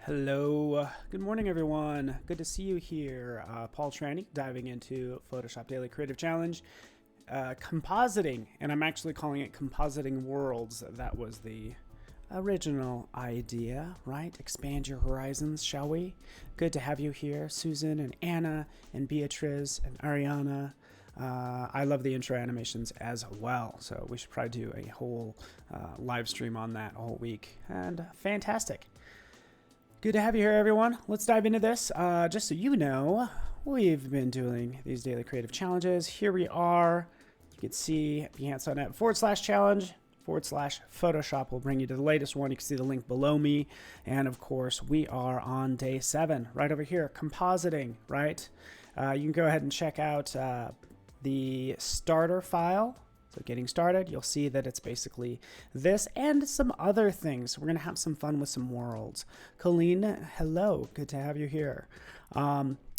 Hello, good morning everyone. Good to see you here. Paul Tranny diving into Photoshop Daily Creative Challenge, compositing, and I'm actually calling it Compositing Worlds. That was the original idea, right? Expand your horizons, shall we? Good to have you here, Susan and Anna and Beatrice and Ariana. I love the intro animations as well, so we should probably do a whole live stream on that all week. And fantastic. Good to have you here, everyone. Let's dive into this. Just so you know, we've been doing these daily creative challenges. Here we are. You can see behance.net/challenge/ Photoshop will bring you to the latest one. You can see the link below me. And of course, we are on day 7, right over here, compositing, right? You can go ahead and check out the starter file. So getting started, you'll see that it's basically this and some other things. We're going to have some fun with some worlds. Colleen, hello. Good to have you here.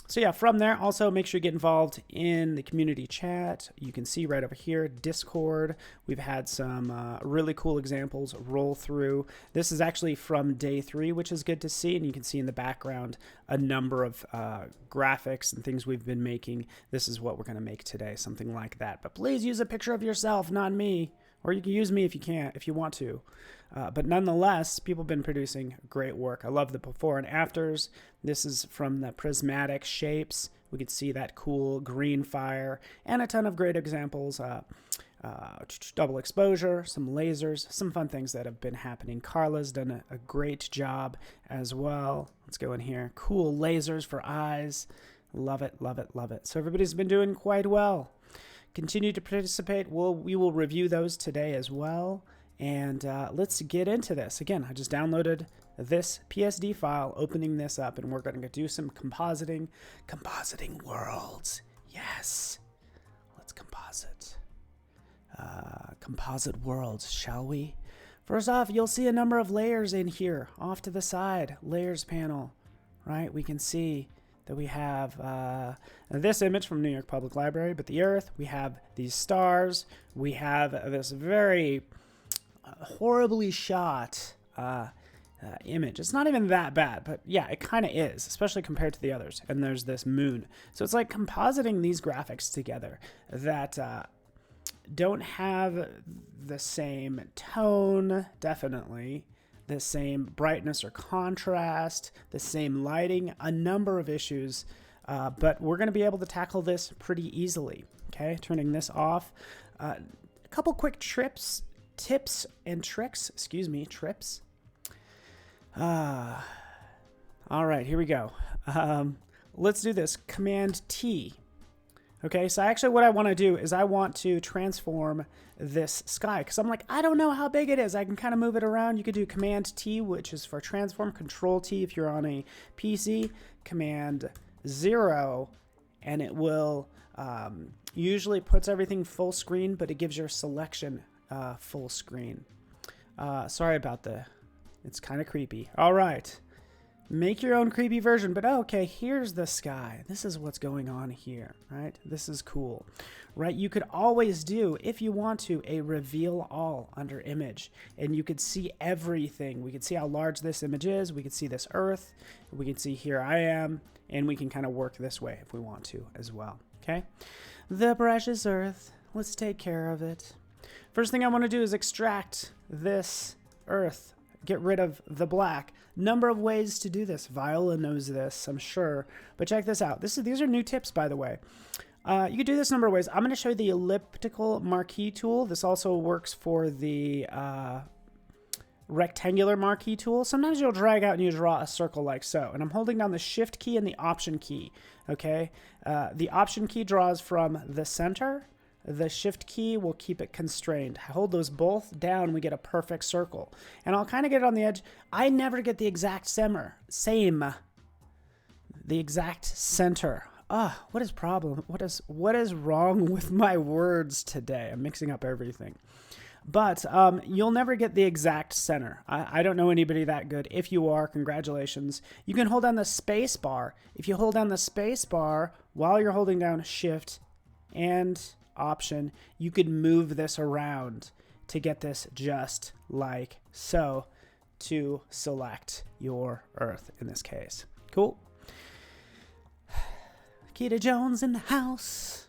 So yeah, from there, also make sure you get involved in the community chat. You can see right over here, Discord. We've had some really cool examples roll through. This is actually from day 3, which is good to see. And you can see in the background a number of graphics and things we've been making. This is what we're going to make today, something like that. But please use a picture of yourself, not me. Or you can use me if you want to. But nonetheless, people have been producing great work. I love the before and afters. This is from the prismatic shapes. We could see that cool green fire and a ton of great examples. Double exposure, some lasers, some fun things that have been happening. Carla's done a great job as well. Let's go in here. Cool lasers for eyes. Love it, love it, love it. So everybody's been doing quite well. Continue to participate. We will review those today as well. And let's get into this. Again, I just downloaded this PSD file, opening this up, and we're going to do some compositing. Compositing worlds. Yes. Let's composite. Composite worlds, shall we? First off, you'll see a number of layers in here. Off to the side, layers panel, right? We can see that we have this image from New York Public Library, but the Earth, we have these stars, we have this very horribly shot image. It's not even that bad, but yeah, it kind of is, especially compared to the others. And there's this moon. So it's like compositing these graphics together that don't have the same tone, definitely, the same brightness or contrast, the same lighting, a number of issues, but we're going to be able to tackle this pretty easily. Okay, turning this off. A couple quick tips and tricks. Trips. All right, here we go. Let's do this. Command T. Okay, so actually what I want to do is I want to transform this sky because I'm like, I don't know how big it is. I can kind of move it around. You could do Command T, which is for transform, Control T if you're on a PC, Command 0, and it will usually puts everything full screen, but it gives your selection full screen. Sorry about it's kind of creepy. All right. Make your own creepy version, but okay, here's the sky. This is what's going on here, right? This is cool, right? You could always do, if you want to, a reveal all under image, and you could see everything. We could see how large this image is. We could see this Earth. We can see here I am, and we can kind of work this way if we want to as well, okay? The precious Earth. Let's take care of it. First thing I want to do is extract this Earth. Get rid of the black. Number of ways to do this. Viola knows this, I'm sure. But check this out. These are new tips, by the way. You could do this a number of ways. I'm going to show you the Elliptical Marquee tool. This also works for the rectangular Marquee tool. Sometimes you'll drag out and you draw a circle like so. And I'm holding down the Shift key and the Option key. Okay? The Option key draws from the center. The Shift key will keep it constrained. I hold those both down, we get a perfect circle. And I'll kind of get it on the edge. I never get the exact the exact center. What is problem? What is wrong with my words today? I'm mixing up everything. But you'll never get the exact center. I don't know anybody that good. If you are, congratulations. You can hold down the space bar. If you hold down the space bar while you're holding down Shift and Option, you could move this around to get this just like so. to select your Earth in this case. Cool. Keita Jones in the house.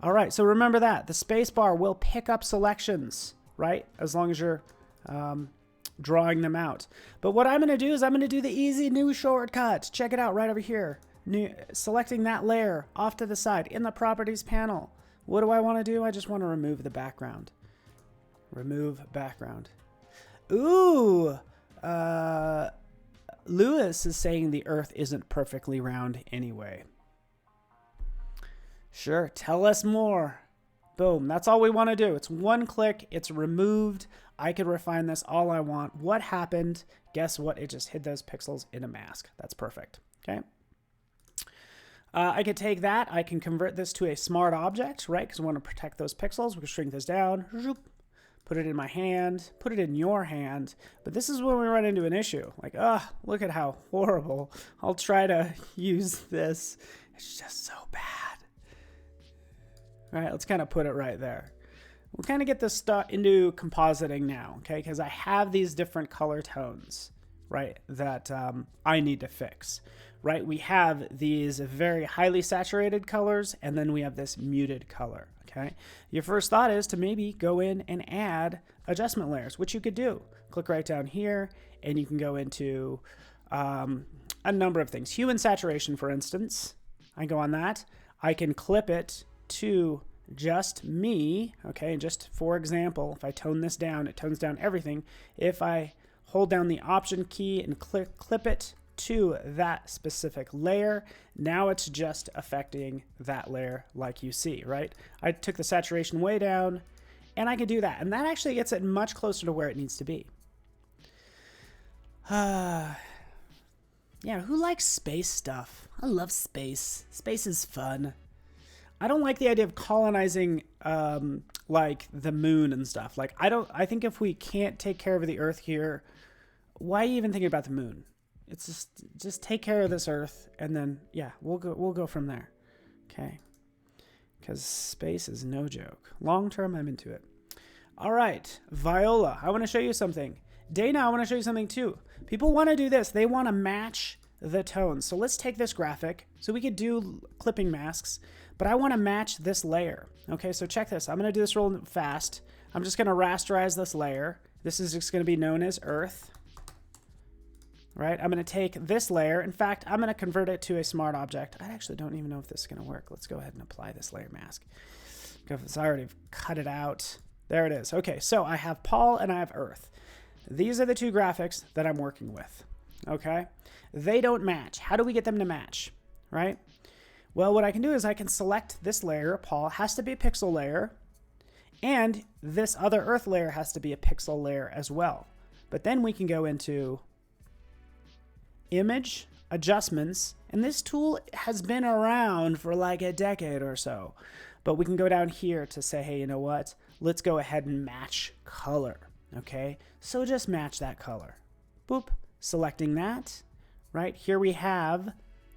All right, so remember that. The space bar will pick up selections, right? As long as you're drawing them out. But what I'm going to do is I'm going to do the easy new shortcut. Check it out right over here. Selecting that layer off to the side in the properties panel. What do I want to do? I just want to remove the background. Remove background. Ooh, Lewis is saying the Earth isn't perfectly round anyway. Sure, tell us more. Boom, that's all we want to do. It's one click, it's removed. I could refine this all I want. What happened? Guess what? It just hid those pixels in a mask. That's perfect, okay? I could take that, I can convert this to a smart object, right? Because we want to protect those pixels. We can shrink this down, put it in my hand, put it in your hand. But this is when we run into an issue. Like, look at how horrible. I'll try to use this. It's just so bad. All right, let's kind of put it right there. We'll kind of get this stuff into compositing now, okay? Because I have these different color tones, right, that I need to fix, right? We have these very highly saturated colors, and then we have this muted color, okay? Your first thought is to maybe go in and add adjustment layers, which you could do. Click right down here, and you can go into a number of things. Hue and saturation, for instance. I go on that. I can clip it to just me, okay? Just for example, if I tone this down, it tones down everything. If I hold down the Option key and clip it to that specific layer, now it's just affecting that layer like you see, right? I took the saturation way down, and I can do that. And that actually gets it much closer to where it needs to be. Yeah, who likes space stuff? I love space. Space is fun. I don't like the idea of colonizing like the moon and stuff. Like I think if we can't take care of the Earth here, why even think about the moon? It's just take care of this Earth, and then yeah, we'll go from there. Okay. Because space is no joke. Long term, I'm into it. All right, Viola, I want to show you something. Dana, I want to show you something too. People want to do this. They want to match the tones. So let's take this graphic. So we could do clipping masks, but I want to match this layer. Okay, so check this. I'm going to do this real fast. I'm just going to rasterize this layer. This is just going to be known as Earth. Right? I'm going to take this layer. In fact, I'm going to convert it to a smart object. I actually don't even know if this is going to work. Let's go ahead and apply this layer mask. Because I already cut it out. There it is. Okay, so I have Paul and I have Earth. These are the two graphics that I'm working with. Okay? They don't match. How do we get them to match? Right? Well, what I can do is I can select this layer. Paul has to be a pixel layer. And this other Earth layer has to be a pixel layer as well. But then we can go into Image, Adjustments, and this tool has been around for like a decade or so. But we can go down here to say, hey, you know what? Let's go ahead and match color. Okay, so just match that color. Boop, selecting that. Right here we have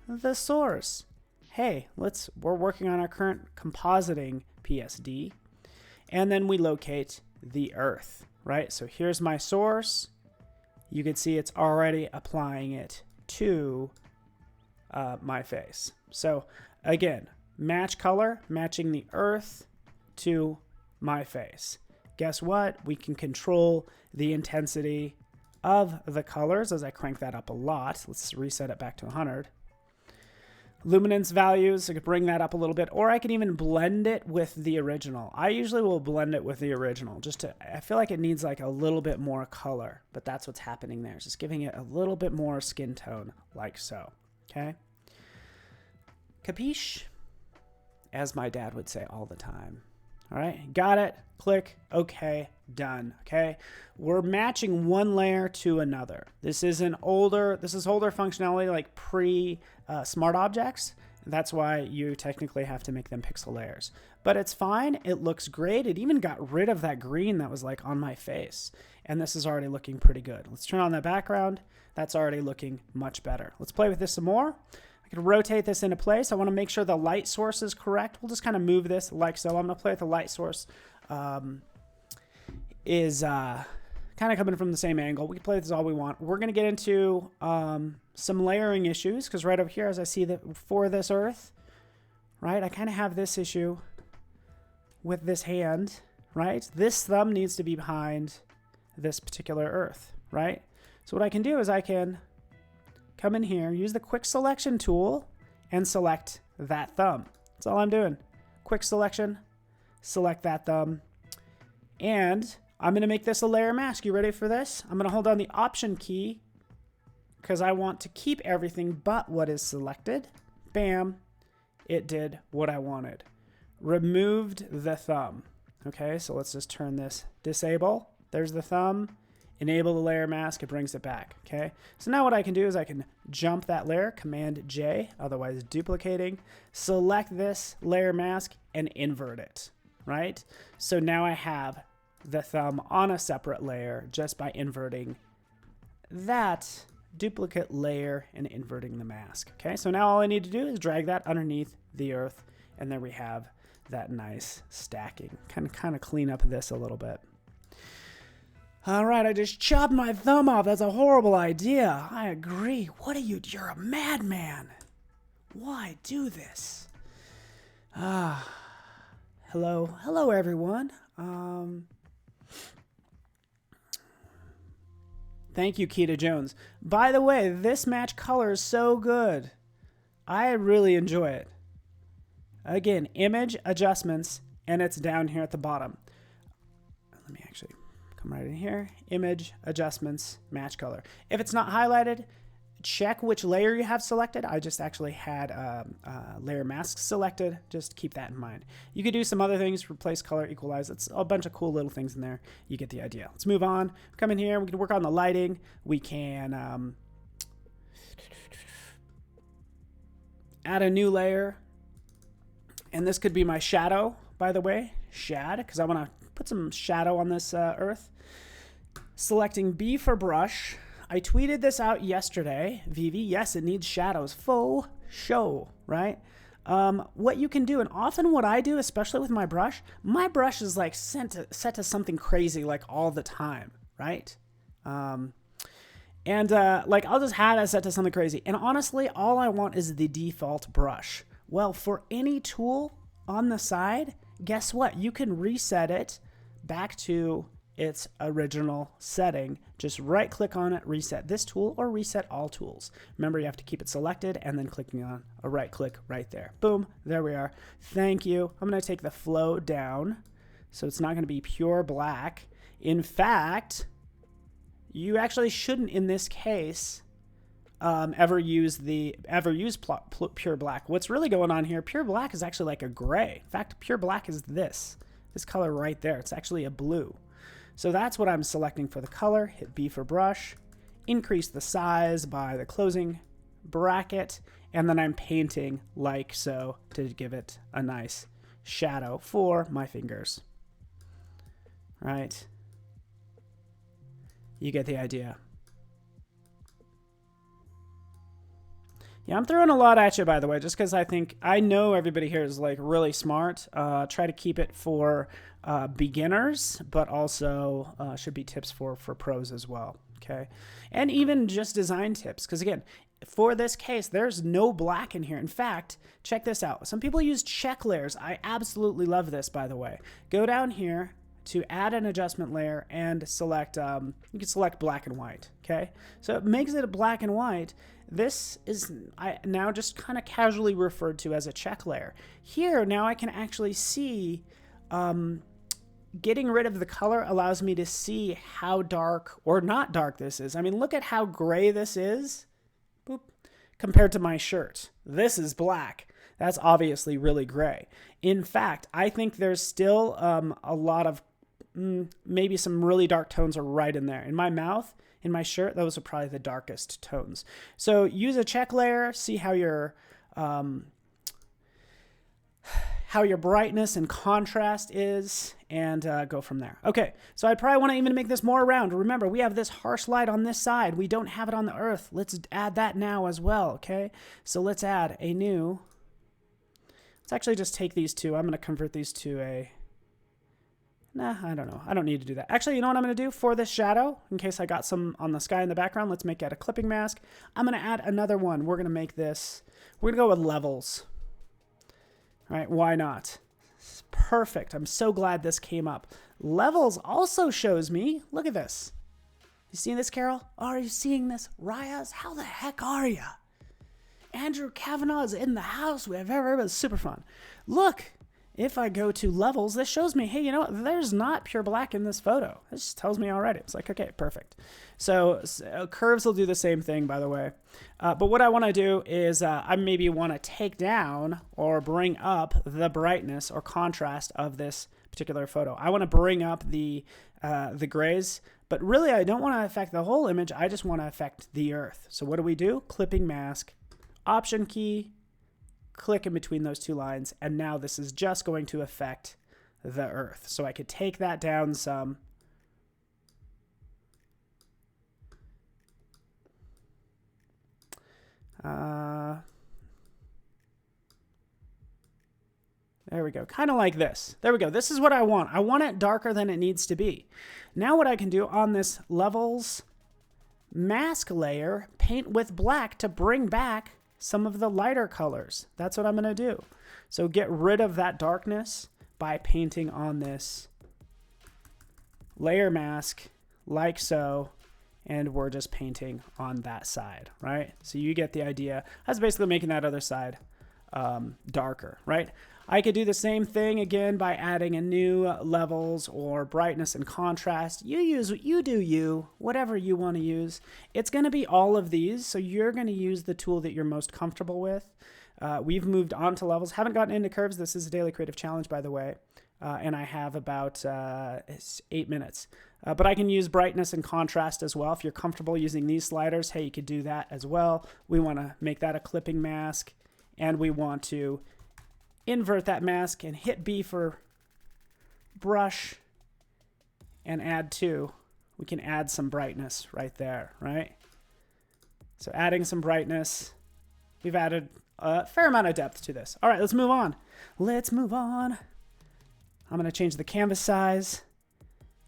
the source. Hey, we're working on our current compositing PSD, and then we locate the Earth. Right, so here's my source. You can see it's already applying it to my face. So again, match color, matching the Earth to my face. Guess what? We can control the intensity of the colors as I crank that up a lot. Let's reset it back to 100. Luminance values, I could bring that up a little bit, or I can even blend it with the original. I usually will blend it with the original, I feel like it needs like a little bit more color, but that's what's happening there. Just giving it a little bit more skin tone, like so, okay? Capiche? As my dad would say all the time. All right, got it, click, okay, done, okay? We're matching one layer to another. This is older functionality like pre-smart objects. That's why you technically have to make them pixel layers. But it's fine, it looks great. It even got rid of that green that was like on my face. And this is already looking pretty good. Let's turn on that background. That's already looking much better. Let's play with this some more. I can rotate this into place. I want to make sure the light source is correct. We'll just kind of move this like so. I'm going to play with the light source is kind kind of coming from the same angle. We can play this all we want. We're going to get into some layering issues, because right over here, as I see that for this earth, right, I kind of have this issue with this hand, right? This thumb needs to be behind this particular earth, right? So what I can do is I can come in here, use the quick selection tool, and select that thumb. That's all I'm doing. Quick selection, select that thumb, and I'm going to make this a layer mask. You ready for this? I'm going to hold down the Option key because I want to keep everything but what is selected. Bam. It did what I wanted. Removed the thumb. Okay, so let's just turn this disable. There's the thumb. Enable the layer mask. It brings it back. Okay, so now what I can do is I can jump that layer, Command J, otherwise duplicating, select this layer mask and invert it, right? So now I have the thumb on a separate layer just by inverting that duplicate layer and inverting the mask. Okay, so now all I need to do is drag that underneath the earth, and there we have that nice stacking. Kind of clean up this a little bit. All right, I just chopped my thumb off. That's a horrible idea. I agree. What are you? You're a madman. Why do this? Hello everyone. Thank you, Keita Jones. By the way, this match color is so good. I really enjoy it. Again, image adjustments, and it's down here at the bottom. Let me actually come right in here. Image adjustments, match color. If it's not highlighted, check which layer you have selected. I just actually had layer mask selected. Just keep that in mind. You could do some other things, replace color, equalize. It's a bunch of cool little things in there. You get the idea. Let's move on. Come in here. We can work on the lighting. We can add a new layer. And this could be my shadow, by the way. Shad, because I want to put some shadow on this earth. Selecting B for brush. I tweeted this out yesterday, Vivi. Yes, it needs shadows. Faux show, right? What you can do, and often what I do, especially with my brush is like set to something crazy like all the time, right? Like I'll just have it set to something crazy. And honestly, all I want is the default brush. Well, for any tool on the side, guess what? You can reset it back to its original setting. Just right click on it, reset this tool, or reset all tools. Remember, you have to keep it selected and then clicking on a right click right there. Boom, there we are. Thank you. I'm going to take the flow down so it's not going to be pure black. In fact, you actually shouldn't in this case ever use pure black. What's really going on here, pure black is actually like a gray. In fact, pure black is this color right there. It's actually a blue. So that's what I'm selecting for the color. Hit B for brush, increase the size by the closing bracket, and then I'm painting like so to give it a nice shadow for my fingers. Right? You get the idea. Yeah, I'm throwing a lot at you, by the way, just because I know everybody here is like really smart. Try to keep it for beginners, but also should be tips for pros as well. Okay, and even just design tips, because again, for this case, there's no black in here. In fact, check this out. Some people use check layers. I absolutely love this, by the way. Go down here to add an adjustment layer and select, you can select black and white, okay? So it makes it a black and white. This is now just kind of casually referred to as a check layer. Here, now I can actually see, getting rid of the color allows me to see how dark or not dark this is. I mean, look at how gray this is, boop, compared to my shirt. This is black. That's obviously really gray. In fact, I think there's still a lot of maybe some really dark tones are right in there. In my mouth, in my shirt, those are probably the darkest tones. So use a check layer, see how your brightness and contrast is, and go from there. Okay, so I probably want to even make this more round. Remember, we have this harsh light on this side. We don't have it on the earth. Let's add that now as well, okay? So let's add a new... Let's actually just take these two. I'm going to convert these to a Nah, I don't know. I don't need to do that. Actually, you know what I'm going to do for this shadow, in case I got some on the sky in the background? Let's make it a clipping mask. I'm going to add another one. We're going to make this, we're going to go with levels. All right, why not? It's perfect. I'm so glad this came up. Levels also shows me, look at this. You seeing this, Carol? Are you seeing this? Ryas, how the heck are you? Andrew Kavanaugh is in the house. We have everybody's super fun. Look. If I go to levels, this shows me, hey, you know what? There's not pure black in this photo. This just tells me already. It's like, okay, perfect. So curves will do the same thing, by the way. But what I want to do is I maybe want to take down or bring up the brightness or contrast of this particular photo. I want to bring up the grays, but really I don't want to affect the whole image. I just want to affect the earth. So what do? Clipping mask, Option key, click in between those two lines, and now this is just going to affect the earth. So I could take that down some. There we go. Kind of like this. There we go. This is what I want. I want it darker than it needs to be. Now what I can do on this levels mask layer, paint with black to bring back some of the lighter colors. That's what I'm going to do. So get rid of that darkness by painting on this layer mask like so, and we're just painting on that side, right? So you get the idea. That's basically making that other side darker, right? I could do the same thing again by adding a new levels or brightness and contrast. You do you, whatever you want to use. It's going to be all of these, so you're going to use the tool that you're most comfortable with. We've moved on to levels. Haven't gotten into curves. This is a daily creative challenge, by the way, and I have about 8 minutes. But I can use brightness and contrast as well. If you're comfortable using these sliders, hey, you could do that as well. We want to make that a clipping mask, and we want to invert that mask and hit B for brush and add 2. We can add some brightness right there, right? So adding some brightness. We've added a fair amount of depth to this. All right, let's move on. Let's move on. I'm going to change the canvas size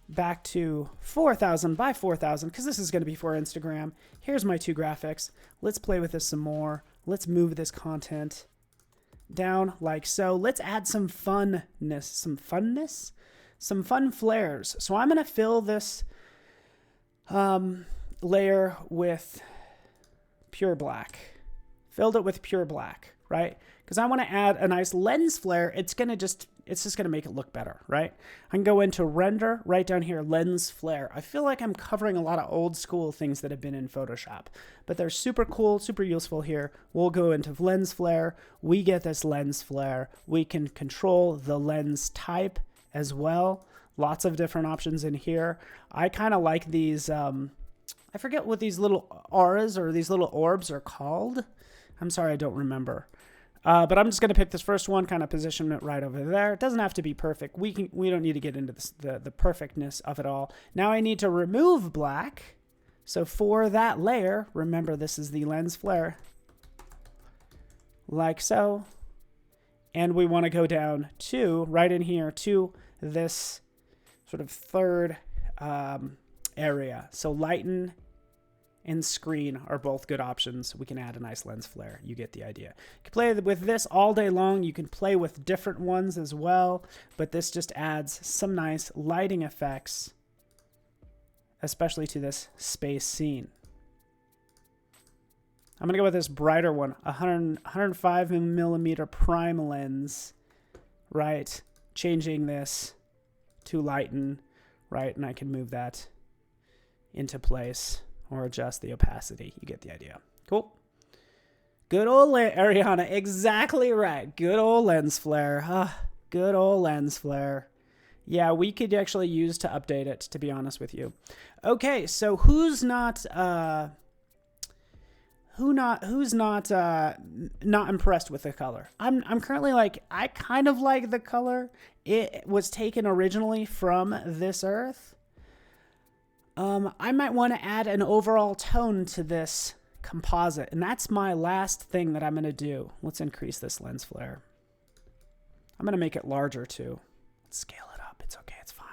back to 4,000 by 4,000 because this is going to be for Instagram. Here's my 2 graphics. Let's play with this some more. Let's move this content down like so. Let's add some funness, some fun flares. So I'm going to fill this layer with pure black. Filled it with pure black, right? Because I want to add a nice lens flare. It's just going to make it look better, right? I can go into render right down here, lens flare. I feel like I'm covering a lot of old school things that have been in Photoshop, but they're super cool, super useful here. We'll go into lens flare. We get this lens flare. We can control the lens type as well. Lots of different options in here. I kind of like these, I forget what these little auras or these little orbs are called. I'm sorry, I don't remember. But I'm just going to pick this first one, kind of position it right over there. It doesn't have to be perfect. We don't need to get into this, the perfectness of it all. Now I need to remove black. So for that layer, remember this is the lens flare, like so. And we want to go down to, right in here, to this sort of third area. So lighten and screen are both good options. We can add a nice lens flare. You get the idea. You can play with this all day long. You can play with different ones as well, but this just adds some nice lighting effects, especially to this space scene. I'm gonna go with this brighter one, 105 millimeter prime lens, right? Changing this to lighten, right? And I can move that into place or adjust the opacity. You get the idea. Cool. Good old Ariana. Exactly right. Good old lens flare. Good old lens flare. Yeah, we could actually use to update it, to be honest with you. Okay, so who's not impressed with the color? I'm currently like, I kind of like the color. It was taken originally from this earth. I might want to add an overall tone to this composite, and that's my last thing that I'm going to do. Let's increase this lens flare. I'm going to make it larger too. Let's scale it up. It's okay. It's fine.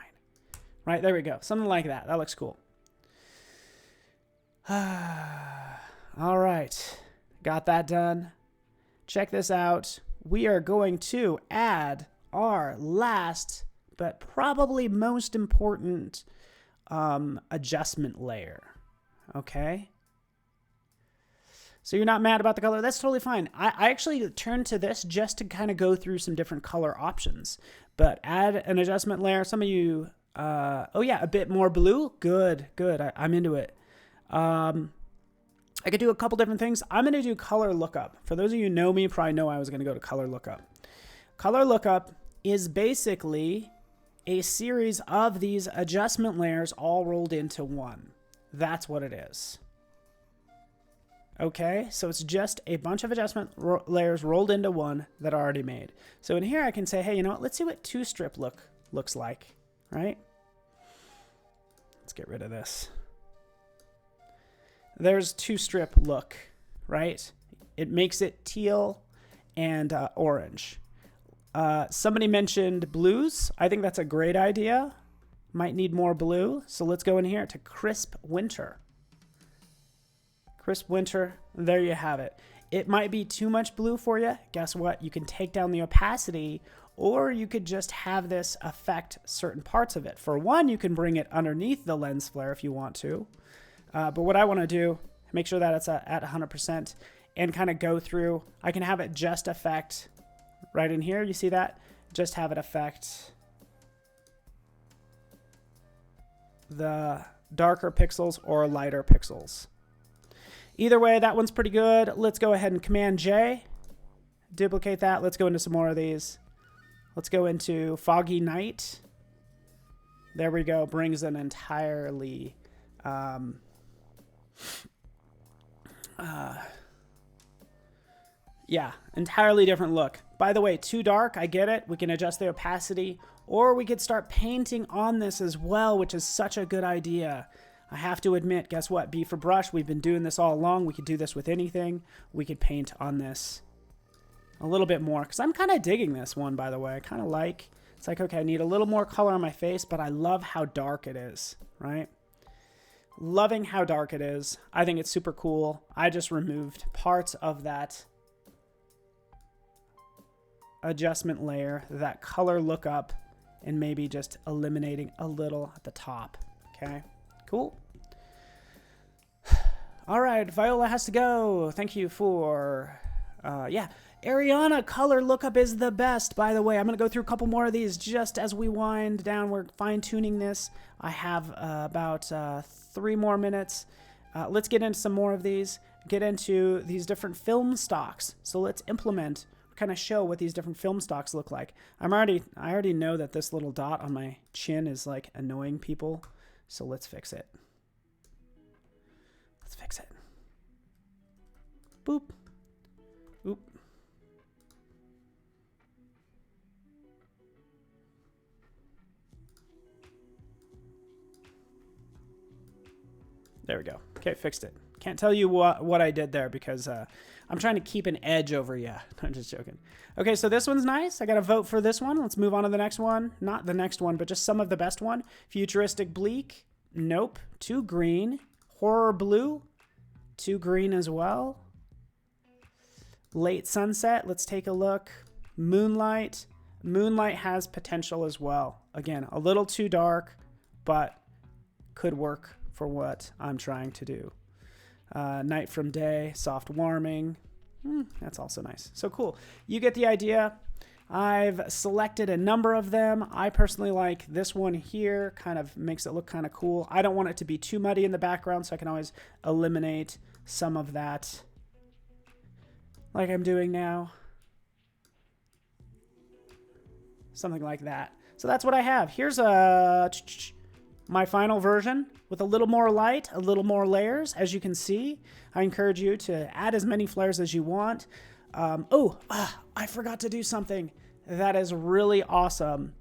right? There we go. Something like that. That looks cool. All right. Got that done. Check this out. We are going to add our last, but probably most important adjustment layer. Okay. So you're not mad about the color? That's totally fine. I actually turned to this just to kind of go through some different color options. But add an adjustment layer. Some of you, oh yeah, a bit more blue. Good. I'm into it. I could do a couple different things. I'm going to do color lookup. For those of you who know me, probably know I was going to go to color lookup. Color lookup is basically a series of these adjustment layers all rolled into one. That's what it is. Okay, so it's just a bunch of adjustment layers rolled into one that are already made. So in here I can say, hey, you know what? Let's see what two-strip looks like, right? Let's get rid of this. There's two-strip look, right? It makes it teal and orange. Somebody mentioned blues. I think that's a great idea. Might need more blue. So let's go in here to crisp winter. Crisp winter, there you have it. It might be too much blue for you. Guess what? You can take down the opacity, or you could just have this affect certain parts of it. For one, you can bring it underneath the lens flare if you want to. But what I want to do, make sure that it's at 100% and kind of go through. I can have it just affect right in here. You see that? Just have it affect the darker pixels or lighter pixels. Either way, that one's pretty good. Let's go ahead and Command J, duplicate that. Let's go into some more of these. Let's go into Foggy Night. There we go. Brings an entirely, entirely different look. By the way, too dark, I get it. We can adjust the opacity, or we could start painting on this as well, which is such a good idea. I have to admit, guess what? B for brush. We've been doing this all along. We could do this with anything. We could paint on this a little bit more, because I'm kind of digging this one, by the way. I kind of like, it's like, okay, I need a little more color on my face, but I love how dark it is, right? Loving how dark it is. I think it's super cool. I just removed parts of that adjustment layer, that color lookup, and maybe just eliminating a little at the top, okay? Cool. All right, Viola has to go. Thank you for, Ariana, color lookup is the best, by the way. I'm going to go through a couple more of these just as we wind down. We're fine-tuning this. I have about 3 more minutes. Let's get into some more of these, get into these different film stocks. So let's implement, kind of show what these different film stocks look like. I already know that this little dot on my chin is like annoying people. So let's fix it. Let's fix it. Boop. Oop. There we go. Okay, fixed it. Can't tell you what I did there because I'm trying to keep an edge over you. I'm just joking. Okay, so this one's nice. I got to vote for this one. Let's move on to the next one. Not the next one, but just some of the best one. Futuristic Bleak. Nope. Too green. Horror Blue. Too green as well. Late Sunset. Let's take a look. Moonlight. Moonlight has potential as well. Again, a little too dark, but could work for what I'm trying to do. Night from Day, soft warming. That's also nice. So cool. You get the idea. I've selected a number of them. I personally like this one here. Kind of makes it look kind of cool. I don't want it to be too muddy in the background, so I can always eliminate some of that like I'm doing now. Something like that. So that's what I have. Here's my final version with a little more light, a little more layers. As you can see, I encourage you to add as many flares as you want. I forgot to do something that is really awesome.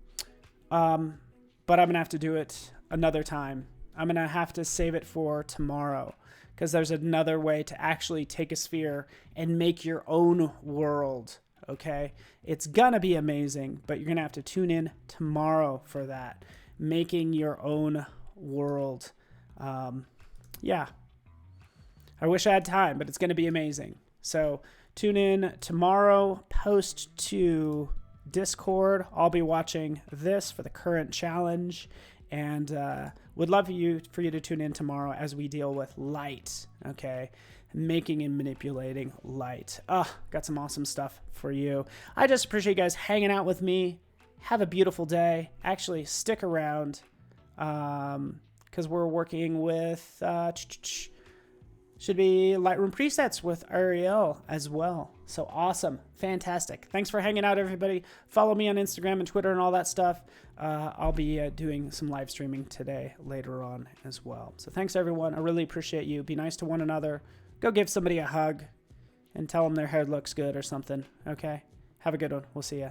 But I'm going to have to do it another time. I'm going to have to save it for tomorrow because there's another way to actually take a sphere and make your own world. Okay. It's going to be amazing, but you're going to have to tune in tomorrow for that. making your own world. Yeah. I wish I had time, but it's going to be amazing. So tune in tomorrow, post to Discord. I'll be watching this for the current challenge, and would love for you to tune in tomorrow as we deal with light, okay? Making and manipulating light. Got some awesome stuff for you. I just appreciate you guys hanging out with me. Have a beautiful day. Actually, stick around because we're working with should be Lightroom presets with Ariel as well. So awesome. Fantastic. Thanks for hanging out, everybody. Follow me on Instagram and Twitter and all that stuff. I'll be doing some live streaming today later on as well. So thanks, everyone. I really appreciate you. Be nice to one another. Go give somebody a hug and tell them their hair looks good or something. Okay? Have a good one. We'll see ya.